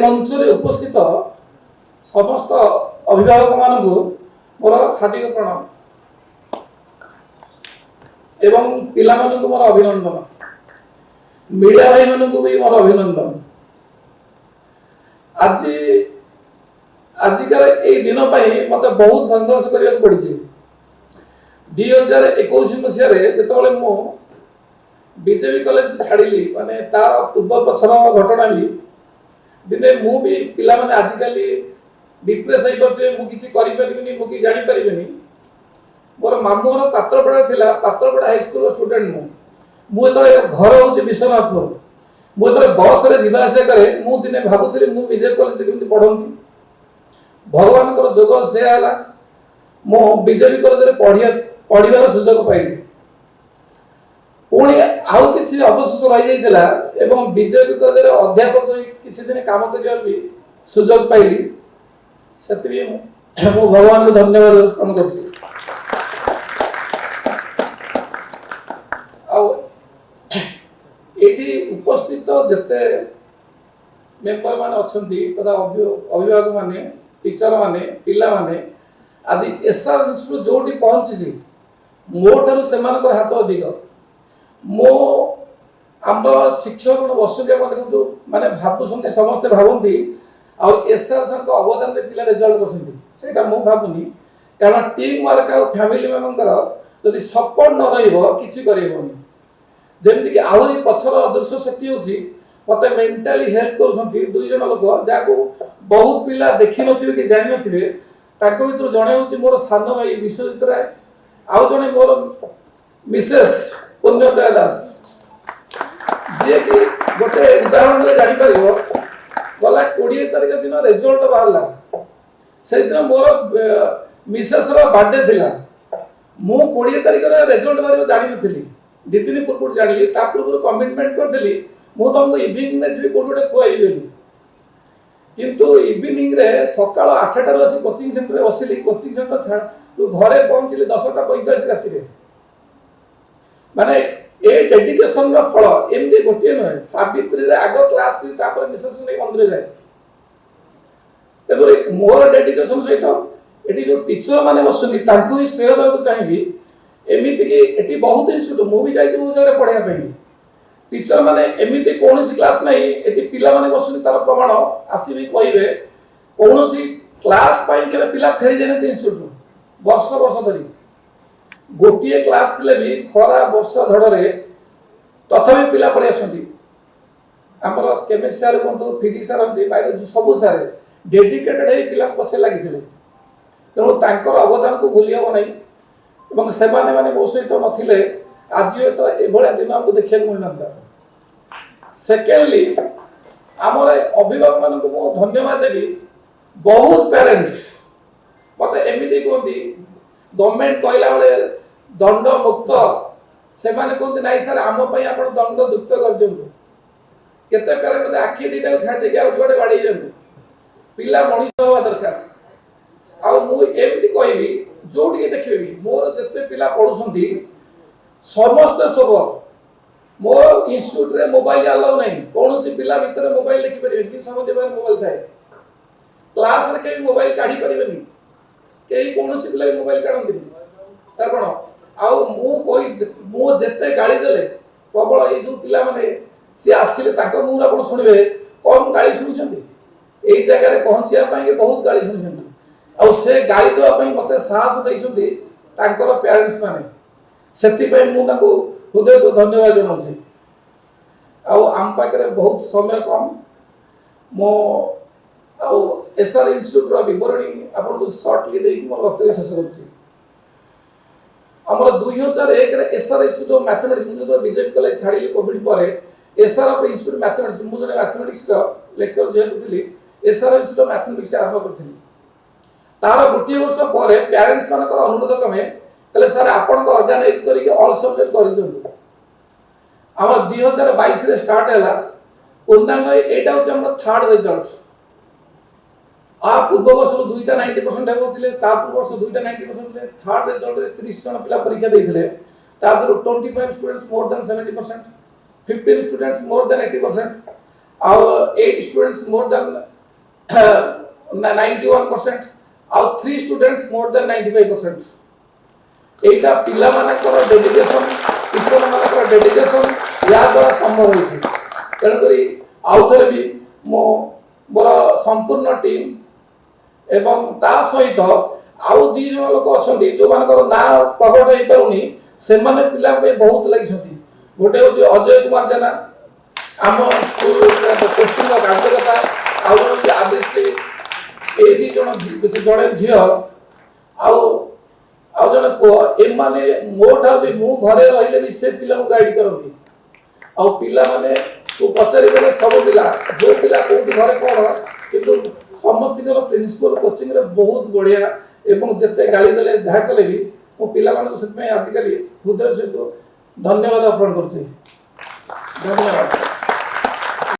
मंच रे उपस्थित समस्त अभिभावक मानक मोर हार्दिक प्रणाम एवं पिला मानक मोर अभिनंदन मीडिया भाई मानक भी मोर अभिनंदन। आज आजिकार ए दिन मत बहुत संघर्ष करने पड़ी। 2021 मसीह जो मु बीजेपी कॉलेज छाड़ी माने तार पूर्व पछर घटना भी दिने मु भी पिला माने आजिकल डिप्रेस हो पड़े मुझे करें मुझे जापर मोर मामूर पात्रपड़ा थिला पात्रपड़ा हाईस्कल स्टूडेंट मुझे घर हूँ विश्वनाथपुर मुझे बस रे जीवासा करे मु दिने भावुली मु बीजेपी कॉलेज केमती पढ़ती भगवान जोग से मो बीजेपी कॉलेज पढ़ार सुजोग पाइली पुणी आउ कि अवशेष रही जाता बीजेपी कॉलेज अध्यापक किसी दिन काम कर भी सुजोग पाइली से मु भगवान को धन्यवाद अर्पण कर। उपस्थित जिते मेंबर माने अच्छी तथा अभिभावक माने टीचर माने पिला माने आज एसआर जो पहुंची मोटर से हाथ अधिक मो आम शिक्षक बसुआ देखो माने भावुं समस्ते भावती एसआर सर अवदान पिला रिजल्ट करता मुझे भावुनी कारण टीम वर्क आ फैमिली मेम्बर जब सपोर्ट न रही जमीक कि आहरी पछर दृश्य शक्ति होची मत मेंटाली हेल्प कर दुई जन लोक जहाँ बहुत पिला देखी नथिबे कि जानि नथिबे ताको भीतर जणे होची मोर सान भाई विश्वजित राय आउ जणे मोर मिसेस पुण्यदया दास जे कि गोटे उदाहरण ले जानि परिबो गला 20 तारिख दिन रिजल्ट बाहरला से दिन मोर मिसेस रो बर्थडे थिला मु 20 तारिख रे रिजल्ट बारे जानि नथिली दी दिन पूर्व जानी पूर्व कमिटमेंट करी मुझे तुमको इवनिंग में जी कौट गोटे खुआईबी किंतु इवनिंग रे सकाल 8टार आसी कोचिंग सेंटर बसिली कोचिंग सेंटर घरे पहुँचली 10:45 राति माने ए डेडिकेशन फल एमती गोटे नुहे सावित्री आग क्लास की मिसेस नहीं मंदिर जाए तेरे मोर डेडिकेशन सहित ये जो टीचर मैंने बसुँच भी श्रेय देवाक चाहिए एमती कि एटी बहुत इन्स्टिट्यूट मुझे जाइए बहुत जगह पढ़ाई टीचर मैंने एमती कौन क्लास ना ये पिला माने बस तार प्रमाण आसबि कहे कौन क्लास के पिला फेरी जाए इन्स्टिट्यूट वर्ष वर्ष धरी गोटे क्लास थे भी खरा वर्षा झड़े तथापि पिला पढ़ी आमर केमिस्ट्री सार कहतु फिजिक्स सार बायोलॉजी सब सारे डेडिकेटेड है पिला पछे लगी तेणु तांकर अवदान को भूली हम नहीं से माने मो सहित नथिले आज तो ये दिन आमको देखा मिलता। सेकेंडली आमर अभिभावक मान को धन्यवाद देवी बहुत पेरेंट्स मत एमती कहती गवर्नमेंट कहला बेले दंड मुक्त से कहते ना सर आम आप दंड दुक्त कर दिंतु केते पेरेंट आखि दीटा छाड़ी जुआड़े बाड़ी जातु पिला मनीष हवा दरकार आमती कहबी जो देखिए मोर जिते पिला पढ़ुंट समस्ते सब मो इन्स्टिट्यूट रे मोबाइल अलाउ नहीं कौन सी पिला भीतर मोबाइल लिखिपारे कि समझे मोबाइल थाए क्लास रे कहीं मोबाइल काढ़ी पारे कहीं कौन सी पिला मोबाइल काढ़ती तार कौन मु जिते गाड़ी देले प्रबल ये जो पिला माने सी आसिले मुहर आप शुणे कम गाड़ी शुणुंट यही जगह पहुँचापी बहुत गाड़ी शुणुंट आ से गाड़ी देवाई मत साहस देते पेरेंट्स माने से हृदय को धन्यवाद जनाऊँ आम पाखे बहुत समय कम मो एसआर इन्स्टिट्यूट विवरणी आपको सर्टली देकी मोर वक्तव्य शेष कर 2001 एसआर इन्स्टिट्यूट ऑफ मैथमेटिक्स मुझे बीजेपी कॉलेज छाड़ी कोविड पर एसआर ऑफ इन्स्टिट्यूट मैथमेटिक्स मुझे मैथमेटिक्स लेक्चर जेहेतु थी एसआर इन्स्टिट्यूट ऑफ मैथमेटिक्स आरंभ करी तार गोटे वर्ष पर पेरेंट्स मान अनुरोध क्रमे कहले सर आपण ऑर्गेनाइज करके ऑल सब्जेक्ट कर दिंतु आम 2022 रे स्टार्ट है पूर्णांग एटा हूँ आम थर्ड रिजल्ट आ पूर्व वर्ष 2टा 90% होते पूर्व वर्ष 2टा 90% थर्ड रिजल्ट रे 30 जन पिला परीक्षा देते 25 students more than 70%, 15 students more than 80% और 8 स्टूडेंट्स मोर देन 91% आउ 3 स्टूडेंट्स मोर देन 95%। एटा पिला मानकर डेडिकेशन टीचर मानकर डेडिकेशन या द्वारा संभव होइछि। तेणु करी आउ थरे भी मो मोर संपूर्ण टीम एवं ता सहित आउ 2 जन लोक अछंती जो मानकर ना प्रकट होई पारुनी से माने पिला पे बहुत लागिसंती। गोटे हो अजय कुमार जेना आम स्कूल पोस्टिंग कार्यकर्ता आउ जन आदिश्री ए 2 जन से जड़े झी आउ जन पुओ एमाने मोठा भी मु घरे रहिले भी से पिला को गाइड करंती। आउ पिला माने तू पचारि गले सब पिला जो पिला कोठी घरे कोन किंतु समस्त प्रिंसिपल कोचिंग रे बहुत बढ़िया एवं जते गाली देले जहा कले भी मो पिला मानक सतमे आजिकली हृदय सहित धन्यवाद अर्पण करछि। धन्यवाद।